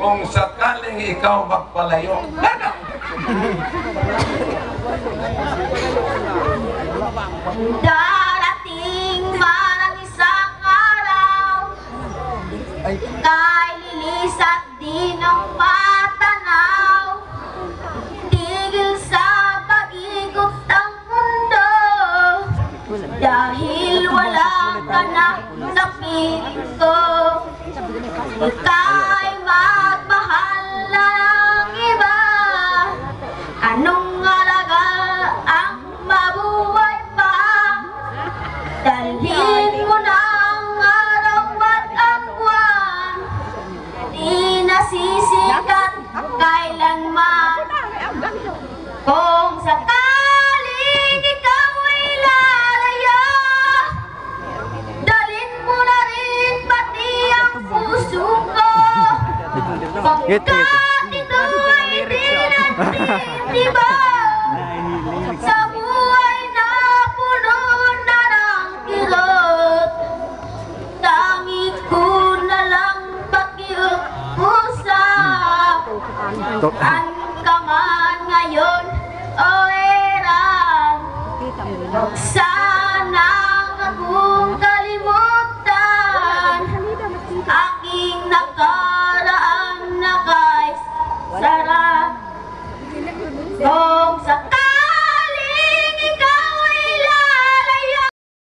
kung sakaling ikaw magpalayo. Gano'n! Darating man ang isang araw, kay lilisat din ang patanaw, tigil sa pag-ikot ang mundo, dahil wala ka na sa piling ko. Ika'y magmahal na ng iba, anong halaga ang mabuhay pa? Dalhin mo na ang araw at ang buwan, di nasisikat kailanman. Kung sakaling ikaw ay lalaya, dalhin mo na rin pati ang puso ko. Pagkat ito ay pinagtitiba sa buhay na puno na ng kirot, tangi ko na lang pakiusap.